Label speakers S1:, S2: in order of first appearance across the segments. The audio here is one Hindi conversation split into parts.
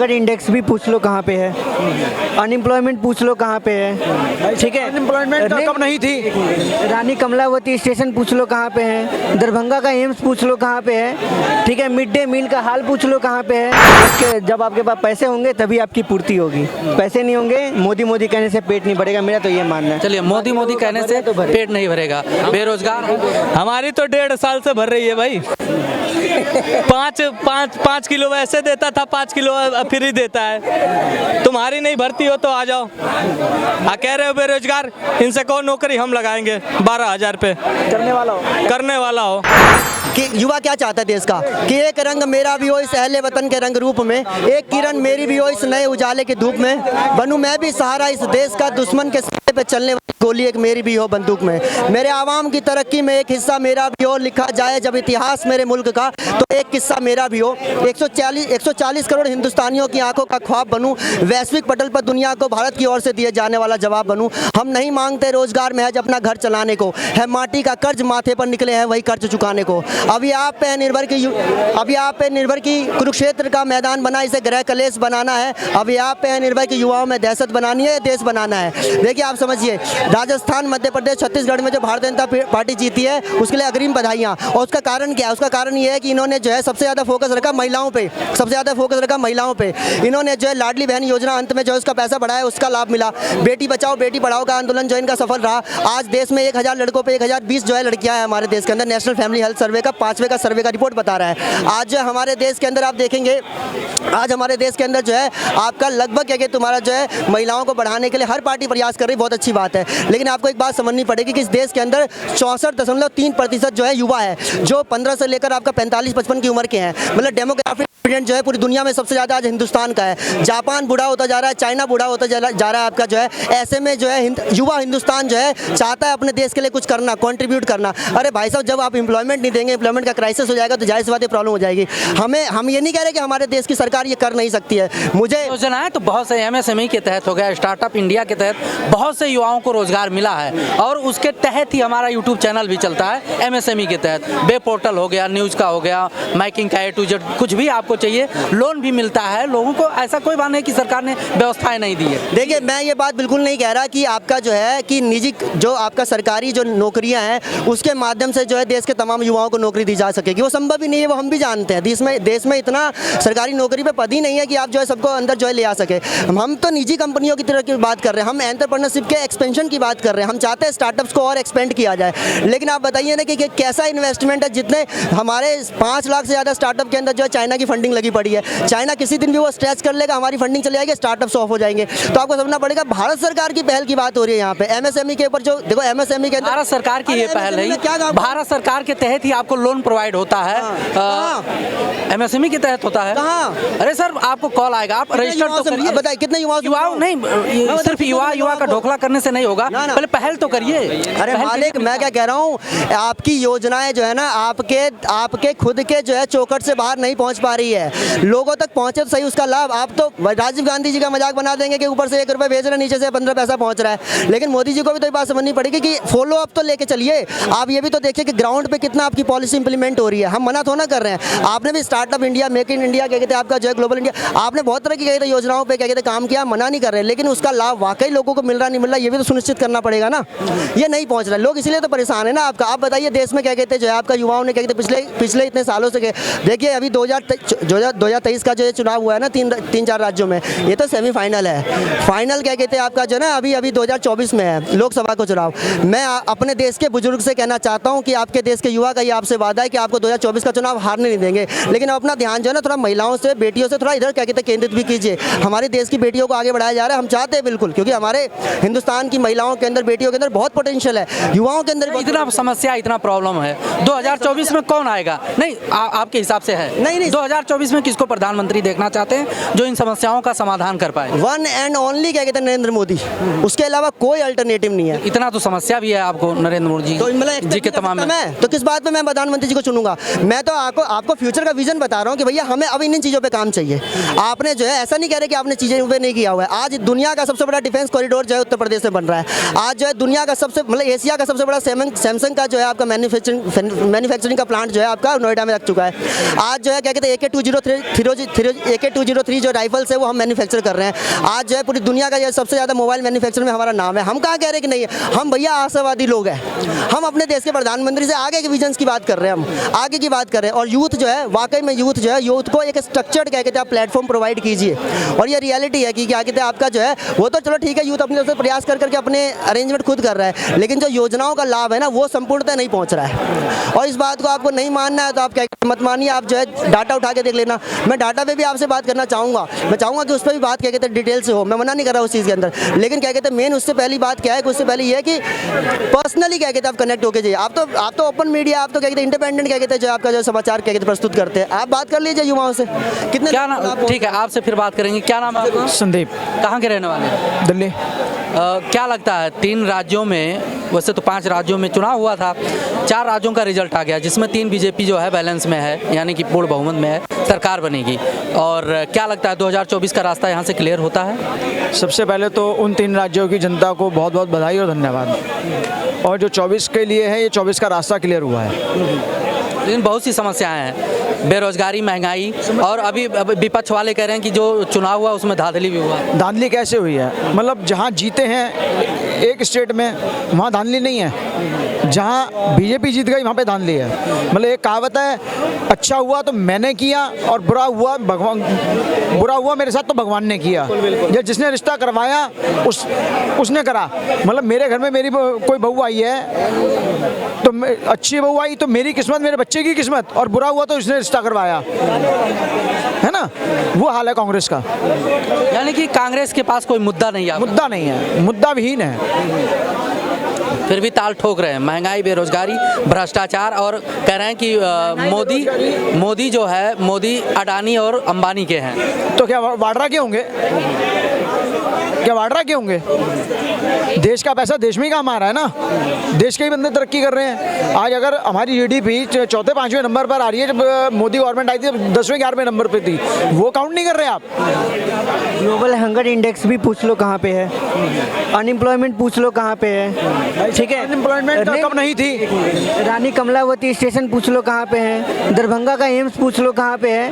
S1: लेबर इंडेक्स भी पूछ लो कहाँ पे है, अनएम्प्लॉयमेंट पूछ लो कहाँ पे है, ठीक है।
S2: अनएम्प्लॉयमेंट कब नहीं थी?
S1: रानी कमलावती स्टेशन पूछ लो कहाँ पे है, दरभंगा का एम्स पूछ लो कहाँ पे है, ठीक है। मिड डे मील का हाल पूछ लो कहाँ पे है। जब आपके पास पैसे होंगे तभी आपकी पूर्ति होगी, पैसे नहीं होंगे मोदी मोदी कहने से पेट नहीं भरेगा, मेरा तो ये मानना है।
S3: चलिए, मोदी मोदी कहने से पेट नहीं भरेगा। बेरोजगार
S4: हमारी तो 1.5 साल से भर रही है भाई। 5 किलो वैसे देता था, 5 किलो फ्री देता है। तुम्हारी नहीं भरती हो तो आ जाओ। कह रहे हो बेरोजगार, इनसे कौन नौकरी हम लगाएंगे 12,000 पे। करने वाला हो
S5: कि युवा क्या चाहता है देश का, कि एक रंग मेरा भी हो इस अहले वतन के रंग रूप में, एक किरण मेरी भी हो इस नए उजाले के धूप में, बनूं मैं भी सहारा इस देश का, दुश्मन के सीने पे चलने वाली गोली एक मेरी भी हो बंदूक में, मेरे आवाम की तरक्की में एक हिस्सा मेरा भी हो, लिखा जाए जब इतिहास मेरे मुल्क का तो एक किस्सा मेरा भी हो, 140 करोड़ हिंदुस्तानियों की आंखों का ख्वाब बनूं, वैश्विक पटल पर दुनिया को भारत की ओर से दिए जाने वाला जवाब बनूं। हम नहीं मांगते रोजगार महज अपना घर चलाने को, है माटी का कर्ज माथे पर निकले हैं वही कर्ज चुकाने को। अभी आप पे निर्भर की कुरुक्षेत्र का मैदान बना, इसे गृह कलेश बनाना है। अभी आप पे निर्भर की युवाओं में दहशत बनानी है, देश बनाना है। देखिए आप समझिए, राजस्थान, मध्य प्रदेश, छत्तीसगढ़ में जो भारतीय जनता पार्टी जीती है उसके लिए अग्रिम बधाइयाँ। और उसका कारण क्या है? उसका कारण ये है कि इन्होंने जो है सबसे ज़्यादा फोकस रखा महिलाओं पे, इन्होंने जो है लाडली बहन योजना अंत में जो है उसका पैसा बढ़ाया, उसका लाभ मिला। बेटी बचाओ बेटी पढ़ाओ का आंदोलन जो इनका सफल रहा। आज देश में 1000 लड़कों पे 1020 जो है लड़कियां हैं हमारे देश के अंदर। नेशनल फैमिली हेल्थ सर्वे का 5वें का सर्वे का रिपोर्ट बता रहा है। आज जो हमारे देश के अंदर आप देखेंगे, आज हमारे देश के अंदर जो है आपका लगभग क्या कि तुम्हारा जो है महिलाओं को बढ़ाने के लिए हर पार्टी प्रयास कर रही, बहुत अच्छी बात है। लेकिन आपको एक बात समझनी पड़ेगी कि इस देश के अंदर 64.3% जो है युवा है, जो 15 से लेकर आपका 45-55 की उम्र के हैं। मतलब डेमोग्राफिक जो है पूरी दुनिया में सबसे ज़्यादा आज हिंदुस्तान का है। जापान बूढ़ा होता जा रहा है, चाइना बूढ़ा होता जा रहा है आपका जो है। ऐसे में जो है युवा हिंदुस्तान जो है चाहता है अपने देश के लिए कुछ करना, कंट्रीब्यूट करना। अरे भाई साहब, जब आप एम्प्लॉयमेंट नहीं देंगे, एम्प्लॉयमेंट का क्राइसिस हो जाएगा तो जाहिर सी बात है प्रॉब्लम हो जाएगी। हम ये नहीं कह रहे कि हमारे देश की सरकार ये कर नहीं सकती है। मुझे
S3: योजना है तो बहुत से MSME के तहत हो गया, स्टार्टअप इंडिया के तहत बहुत से युवाओं को रोजगार मिला है, और उसके तहत ही हमारा यूट्यूब चैनल भी चलता है। MSME के तहत वेब पोर्टल हो गया, न्यूज़ का हो गया, माइकिंग का A to Z कुछ भी आपको चाहिए, लोन भी मिलता है लोगों को। ऐसा कोई बात नहीं कि सरकार ने व्यवस्थाएं नहीं दी है।
S5: देखिए, मैं ये बात बिल्कुल नहीं कह रहा कि आपका जो है कि निजी जो आपका सरकारी जो नौकरियां हैं उसके माध्यम से जो है देश के तमाम युवाओं को नौकरी दी जा सकेगी, वो संभव ही नहीं है। वो हम भी जानते हैं, देश में इतना सरकारी नौकरी पे पद ही नहीं है कि आप जो है सबको अंदर जो है ले आ सके। हम तो निजी कंपनियों की तरह की बात कर रहे हैं, हम एंटरप्रेन्योरशिप के एक्सपेंशन की बात कर रहे हैं। हम चाहते हैं स्टार्टअप्स को और एक्सपेंड किया जाए। लेकिन आप बताइए ना कि कैसा इन्वेस्टमेंट है, जितने हमारे 5 लाख से ज़्यादा स्टार्टअप के अंदर जो है चाइना की फंडिंग लगी पड़ी है। चाइना किसी दिन भी वो स्ट्रेच कर लेगा, हमारी फंडिंग चली जाएगी, स्टार्टअप्स ऑफ हो जाएंगे। तो आपको समझना पड़ेगा, भारत सरकार की पहल की बात हो रही है यहाँ पे। MSME के ऊपर जो देखो, MSME के अंदर
S3: भारत सरकार की ये पहल है, भारत सरकार के तहत ही आपको लोन प्रोवाइड होता है। MSME के तहत होता है। अरे सर, आपको कॉल आएगा, आप रजिस्टर तो करिए।
S5: बताइए कितने युवाओं
S3: नहीं, सिर्फ युवा का ढोखला करने से नहीं होगा, पहले पहल तो करिए।
S5: अरे मालिक, मैं क्या कह रहा हूँ, आपकी योजनाएं जो है ना आपके खुद के जो है चौखट से बाहर नहीं पहुँच पा रही है, लोगों तक पहुँचे तो सही उसका लाभ। आप तो राजीव गांधी जी का मजाक बना देंगे कि ऊपर से 1 रुपये भेज रहे हैं, नीचे से 15 पैसा पहुँच रहा है। लेकिन मोदी जी को भी तो ये बात समझनी पड़ेगी कि फॉलो अप तो लेके चलिए। आप ये भी तो देखिए कि ग्राउंड पे कितना आपकी पॉलिसी इंप्लीमेंट हो रही है। हम मना थोड़ा कर रहे हैं। आपने भी startup India, make in India क्या कहते हैं, आपका जो है ग्लोबल इंडिया, आपने बहुत तरह की कहते योजनाओं पे क्या कहते काम किया, मना नहीं कर रहे, लेकिन उसका लाभ वाकई लोगों को मिल रहा नहीं मिल रहा, ये भी तो सुनिश्चित करना पड़ेगा ना। ये नहीं पहुंच रहा, लोग इसलिए तो परेशान है ना आपका। आप बताइए देश में क्या कहते जो है आपका युवाओं ने क्या कहते पिछले इतने सालों से देखिए, अभी 2023 का जो चुनाव हुआ है ना 3-4 राज्यों में, ये तो सेमीफाइनल है। फाइनल क्या कहते हैं आपका जो ना अभी 2024 में है लोकसभा को चुनाव। मैं अपने देश के बुजुर्ग से कहना चाहता हूं कि आपके देश के युवा का ये आपसे वादा है कि आपको 2024 का चुनाव हारने नहीं देंगे। लेकिन अपना ध्यान जो है ना थोड़ा महिलाओं से, बेटियों से थोड़ा इधर क्या कहते हैं केंद्रित भी कीजिए। हमारे देश की बेटियों को आगे बढ़ाया जा रहा है, हम चाहते हैं बिल्कुल, क्योंकि हमारे हिंदुस्तान की महिलाओं के अंदर, बेटियों के अंदर बहुत पोटेंशियल है, युवाओं के अंदर
S3: इतना समस्या, इतना प्रॉब्लम है। 2024 में कौन आएगा? नहीं, आपके हिसाब से है नहीं 2024 में किसको प्रधानमंत्री देखना चाहते हैं जो इन समस्याओं का समाधान कर पाए?
S5: वन एंड ओनली क्या कहते हैं नरेंद्र मोदी, उसके अलावा कोई अल्टरनेटिव नहीं है।
S3: इतना तो समस्या भी है आपको नरेंद्र मोदी जी के तमाम में।
S5: तो किस बात पे मैं प्रधानमंत्री जी को चुनूंगा? मैं तो आपको फ्यूचर का विजन बता रहा हूँ कि भैया हमें अब इन चीज़ों पे काम चाहिए। आपने जो है ऐसा नहीं कह रहे कि आपने चीज़ें पे नहीं किया हुआ है। आज दुनिया का सबसे बड़ा डिफेंस कॉरिडोर जो है उत्तर प्रदेश में बन रहा है। आज जो है दुनिया का सबसे मतलब एशिया का सबसे बड़ा सैमसंग का जो है आपका मैन्युफैक्चरिंग का प्लांट जो है आपका नोएडा में लग चुका है। आज जो है क्या कहते हैं AK-203 जो राइफल्स है वो हम मैन्युफैक्चर कर रहे हैं। आज जो है पूरी दुनिया का जो सबसे ज़्यादा मोबाइल मैन्युफैक्चर में हमारा नाम है। हम कहाँ कह रहे हैं कि नहीं है, हम भैया आशावादी लोग हैं। हम अपने देश के प्रधानमंत्री से आगे के विजन्स की बात कर रहे हैं, हम आगे की बात कर रहे हैं। और यूथ जो है वाकई में यूथ को एक स्ट्रक्चर्ड क्या कहते हैं आप प्लेटफॉर्म प्रोवाइड कीजिए। और ये रियलिटी है कि क्या कहते हैं आपका जो है वो तो चलो ठीक है, यूथ अपनी तरफ से प्रयास करके अपने अरेंजमेंट खुद कर रहा है, लेकिन जो योजनाओं का लाभ है ना वो संपूर्णतः नहीं पहुंच रहा है। और इस बात को आपको नहीं मानना है तो आप क्या मत मानिए, आप जो है डाटा उठा के देख लेना। मैं डाटा पे भी आपसे बात करना चाहूँगा, मैं चाहूँगा कि उस पर भी बात क्या कहते हैं डिटेल से हो, मैं मना नहीं कर रहा उस चीज़ के अंदर। लेकिन क्या कहते हैं मेन उससे पहली बात क्या है कि उससे पहले ये है कि पर्सनली क्या कहते हैं आप कनेक्ट होके जाइए। आप तो ओपन मीडिया, आप तो क्या कहते हैं इंडिपेंडेंट क्या कहते हैं जो आपका जो समाचार क्या कहते हैं प्रस्तुत करते हैं, आप बात कर लीजिए युवाओं से। कितने
S3: क्या नाम, ठीक है आपसे फिर बात करेंगे। क्या नाम है आपका?
S2: संदीप,
S3: कहाँ के रहने वाले हैं?
S2: दिल्ली।
S3: क्या लगता है 3 राज्यों में, वैसे तो 5 राज्यों में चुनाव हुआ था, 4 राज्यों का रिजल्ट आ गया जिसमें 3 बीजेपी जो है बैलेंस में है, यानी कि पूर्ण बहुमत में है, सरकार बनेगी। और क्या लगता है 2024 का रास्ता यहाँ से क्लियर होता है?
S2: सबसे पहले तो उन 3 राज्यों की जनता को बहुत बहुत बधाई और धन्यवाद। और जो 24 के लिए है, ये 24 का रास्ता क्लियर हुआ है।
S3: लेकिन बहुत सी समस्याएं हैं, बेरोजगारी, महंगाई, और अभी विपक्ष वाले कह रहे हैं कि जो चुनाव हुआ उसमें धांधली भी हुआ।
S2: धांधली कैसे हुई है? मतलब जहाँ जीते हैं एक स्टेट में वहाँ धांधली नहीं है, जहाँ बीजेपी जीत गई वहाँ पे धांधली है। मतलब एक कहावत है, अच्छा हुआ तो मैंने किया और बुरा हुआ मेरे साथ तो भगवान ने किया। या जिसने रिश्ता करवाया उसने करा। मतलब मेरे घर में मेरी कोई बहू आई है तो अच्छी बहू आई तो मेरी किस्मत, मेरे बच्चे की किस्मत, और बुरा हुआ तो उसने रिश्ता करवाया, है ना। वो हाल है कांग्रेस का।
S3: यानी कि कांग्रेस के पास कोई मुद्दा नहीं है।
S2: मुद्दा नहीं है, मुद्दा विहीन है।
S3: फिर भी ताल ठोक रहे हैं, महंगाई, बेरोजगारी, भ्रष्टाचार, और कह रहे हैं कि मोदी जो है, मोदी अडानी और अंबानी के हैं।
S2: तो क्या वाड्रा के होंगे? देश का पैसा देश में ही काम आ रहा है ना, देश के ही बंदे तरक्की कर रहे हैं। आज अगर हमारी जीडीपी 4-5वें नंबर पर आ रही है, जब मोदी गवर्नमेंट आई थी 10वें-11वें नंबर पे थी, वो काउंट नहीं कर रहे आप।
S1: ग्लोबल हंगर इंडेक्स भी पूछ लो कहाँ पे है, अनएम्प्लॉयमेंट पूछ लो कहाँ पे है, ठीक है।
S2: अनएम्प्लॉयमेंट कम नहीं थी।
S1: रानी कमलावती स्टेशन पूछ लो कहाँ पे है, दरभंगा का एम्स पूछ लो कहाँ पे है,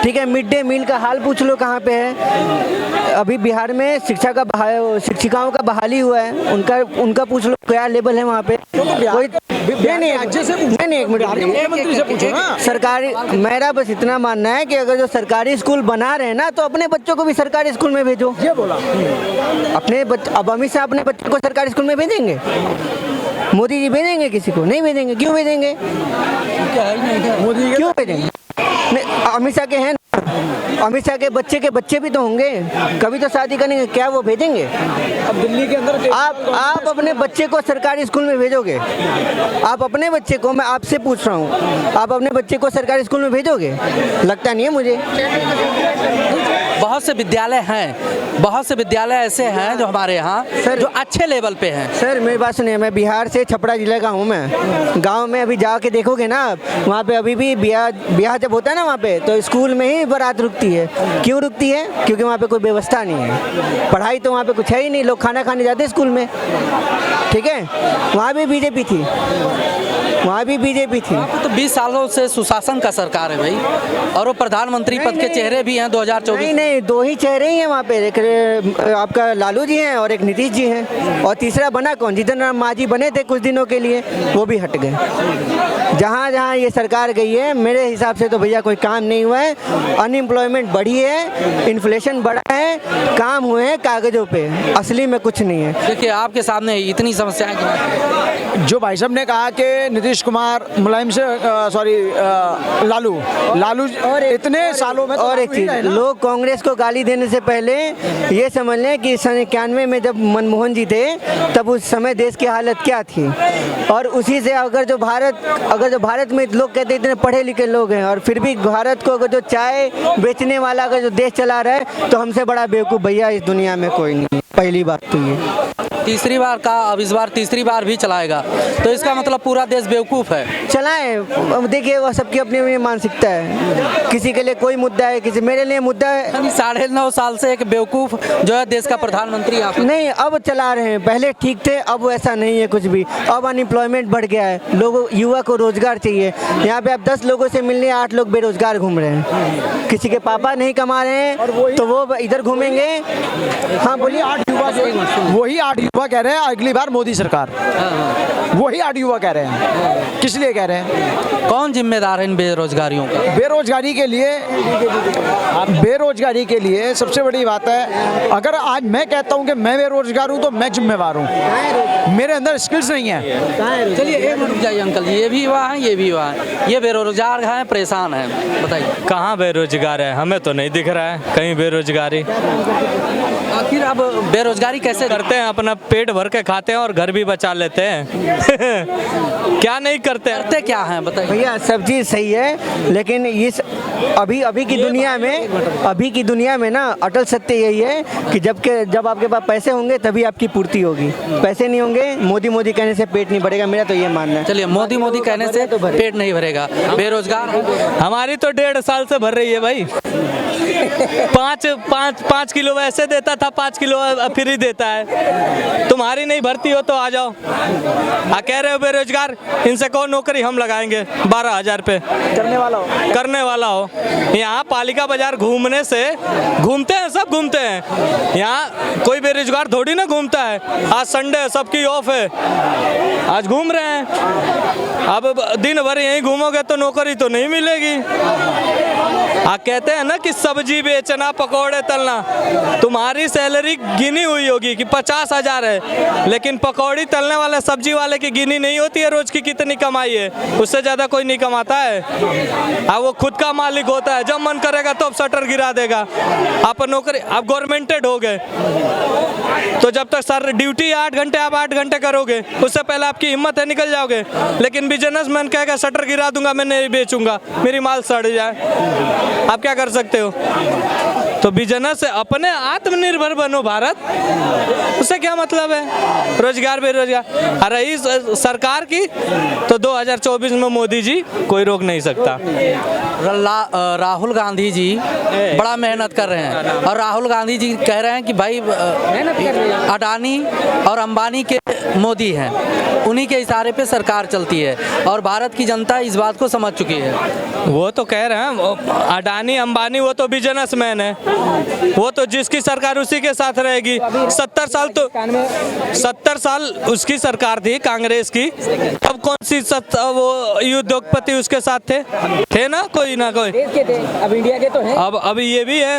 S1: ठीक है। मिड डे मील का हाल पूछ लो कहाँ पे है। अभी बिहार में शिक्षिकाओं का बहाली हुआ है, उनका पूछ लो क्या लेवल है वहाँ पे। कोई नहीं, एक मिनट,
S2: मुख्यमंत्री से पूछो ना।
S1: सरकारी, मेरा बस इतना मानना है कि अगर जो सरकारी स्कूल बना रहे हैं ना तो अपने बच्चों को भी सरकारी स्कूल में भेजो।
S2: ये बोला
S1: अब अमित शाह अपने बच्चों को सरकारी स्कूल में भेजेंगे? मोदी जी भेजेंगे किसी को? नहीं भेजेंगे। क्यों भेजेंगे?
S2: मोदी
S1: क्यों भेजेंगे? अमित शाह के हैं, अमित शाह के बच्चे भी तो होंगे, कभी तो शादी करेंगे, क्या वो भेजेंगे?
S2: अब दिल्ली के अंदर
S1: आप अपने बच्चे को सरकारी स्कूल में भेजोगे? आप अपने बच्चे को, मैं आपसे पूछ रहा हूँ, आप अपने बच्चे को सरकारी स्कूल में भेजोगे? लगता नहीं है मुझे।
S3: बहुत से विद्यालय ऐसे हैं जो हमारे यहाँ जो अच्छे लेवल पे हैं।
S1: सर मेरी बात सुनिए, मैं बिहार से छपरा जिले का हूँ। मैं गांव में अभी जाके देखोगे ना, वहाँ पे अभी भी ब्याह जब होता है ना वहाँ पे, तो स्कूल में ही बारात रुकती है। क्यों रुकती है? क्योंकि वहाँ पे कोई व्यवस्था नहीं है, पढ़ाई तो वहाँ पे कुछ है ही नहीं, लोग खाना खाने जाते हैं स्कूल में, ठीक है। वहाँ भी बीजेपी थी।
S3: तो 20 सालों से सुशासन का सरकार है भाई, और वो प्रधानमंत्री पद के चेहरे भी हैं 2024।
S1: नहीं, 2 ही चेहरे ही हैं वहाँ पे, एक आपका लालू जी हैं और एक नीतीश जी हैं, और तीसरा बना कौन? जितन राम मांझी बने थे कुछ दिनों के लिए, वो भी हट गए। जहाँ ये सरकार गई है, मेरे हिसाब से तो भैया कोई काम नहीं हुआ है। अनएम्प्लॉयमेंट बढ़ी है, इन्फ्लेशन बढ़ा है, काम हुए हैं कागजों पे, असली में कुछ नहीं है।
S3: देखिए आपके सामने इतनी समस्याएं।
S2: जो भाई साहब ने कहा कि नीतीश कुमार मुलायम से लालू और इतने सालों में,
S1: और एक चीज, लोग कांग्रेस को गाली देने से पहले ये समझ लें कि सन 91 में जब मनमोहन जी थे तब उस समय देश की हालत क्या थी, और उसी से अगर जो भारत में लोग कहते इतने पढ़े लिखे लोग हैं, और फिर भी भारत को अगर जो चाय बेचने वाला अगर जो देश चला रहा है, तो हमसे बड़ा बेवकूफ़ भैया इस दुनिया में कोई नहीं है। पहली बात तो ये।
S3: तीसरी बार का, अब इस बार तीसरी बार भी चलाएगा, तो इसका मतलब पूरा देश बेवकूफ़ है।
S1: चलाएं, अब देखिए वो सबकी अपनी अपनी मानसिकता है, किसी के लिए कोई मुद्दा है, किसी मेरे लिए मुद्दा है।
S3: यानी 9.5 साल से एक बेवकूफ़ जो है देश का प्रधानमंत्री आप
S1: नहीं, अब चला रहे हैं, पहले ठीक थे, अब ऐसा नहीं है कुछ भी। अब अनएम्प्लॉयमेंट बढ़ गया है, लोगों युवा को रोजगार चाहिए। यहाँ पे आप 10 लोगों से मिलने 8 लोग बेरोजगार घूम रहे हैं, किसी के पापा नहीं कमा रहे हैं तो वो इधर घूमेंगे। हाँ बोलिए।
S2: 8 युवा वही 8 युवा कह रहे हैं अगली बार मोदी सरकार, वही 8 युवा कह रहे हैं। किस लिए कह रहे हैं?
S3: कौन जिम्मेदार है इन बेरोजगारियों का?
S2: बेरोजगारी के लिए सबसे बड़ी बात है, अगर आज मैं कहता हूं कि मैं बेरोजगार हूं तो मैं जिम्मेवार हूं, मेरे अंदर स्किल्स नहीं है।
S3: चलिए एक मिनट जाइए अंकल जी, ये भी युवा हैं, ये भी युवा हैं, ये बेरोजगार हैं, परेशान हैं, बताइए
S4: कहाँ बेरोजगार है? हमें तो नहीं दिख रहा है कहीं बेरोजगारी।
S3: आखिर अब बेरोजगारी कैसे
S4: करते हैं, अपना पेट भर के खाते हैं और घर भी बचा लेते हैं। क्या नहीं करते?
S3: करते क्या हैं बताइए।
S1: भैया सब चीज़ सही है, लेकिन इस अभी की दुनिया में ना अटल सत्य यही है कि जब आपके पास पैसे होंगे तभी आपकी पूर्ति होगी। पैसे नहीं होंगे, मोदी कहने से पेट नहीं भरेगा, मेरा तो ये मानना है।
S3: चलिए मोदी कहने से पेट नहीं भरेगा, बेरोजगार
S4: हमारी तो 1.5 साल से भर रही है भाई। 5 किलो वैसे देता था, 5 किलो फ्री देता है। तुम्हारी नहीं भर्ती हो तो आ जाओ। कह रहे हो बेरोजगार, इनसे कौन नौकरी हम लगाएंगे 12,000 पे। करने वाला हो। यहाँ पालिका बाजार घूमने से घूमते हैं, सब घूमते हैं। यहाँ कोई बेरोजगार थोड़ी ना घूमता है। आज संडे है, सबकी ऑफ है, आज घूम रहे हैं। अब दिन भर यहीं घूमोगे तो नौकरी तो नहीं मिलेगी। कहते हैं ना कि सब्जी बेचना, पकौड़े तलना, तुम्हारी सैलरी गिनी हुई होगी कि 50,000 है, लेकिन पकौड़ी तलने वाले सब्जी वाले की गिनी नहीं होती है रोज की कितनी कमाई है, उससे ज्यादा कोई नहीं कमाता है। वो खुद का मालिक होता है, जब मन करेगा तो शटर गिरा देगा। आप नौकरी, आप गवर्नमेंटेड हो गए तो जब तक सर ड्यूटी 8 घंटे, आप 8 घंटे करोगे, उससे पहले आपकी हिम्मत है निकल जाओगे। लेकिन बिजनेसमैन कहेगा शटर गिरा दूंगा, मैं नहीं बेचूंगा, मेरी माल सड़ जाए, आप क्या कर सकते हो? तो बिजनेस से अपने आत्मनिर्भर बनो भारत, उससे क्या मतलब है रोजगार बेरोजगार। अरे इस सरकार की तो 2024 में मोदी जी कोई रोक नहीं सकता।
S3: राहुल गांधी जी बड़ा मेहनत कर रहे हैं और राहुल गांधी जी कह रहे हैं कि भाई अडानी और अंबानी के मोदी हैं, उन्हीं के इशारे पे सरकार चलती है और भारत की जनता इस बात को समझ चुकी है।
S4: वो तो कह रहे हैं अडानी अंबानी, वो तो बिजनेसमैन है, वो तो जिसकी सरकार उसी के साथ रहेगी। 70 साल उसकी सरकार थी कांग्रेस की, अब कौन सी वो उद्योगपति उसके साथ थे ना कोई।
S6: अब इंडिया के तो हैं।
S4: अब ये भी है।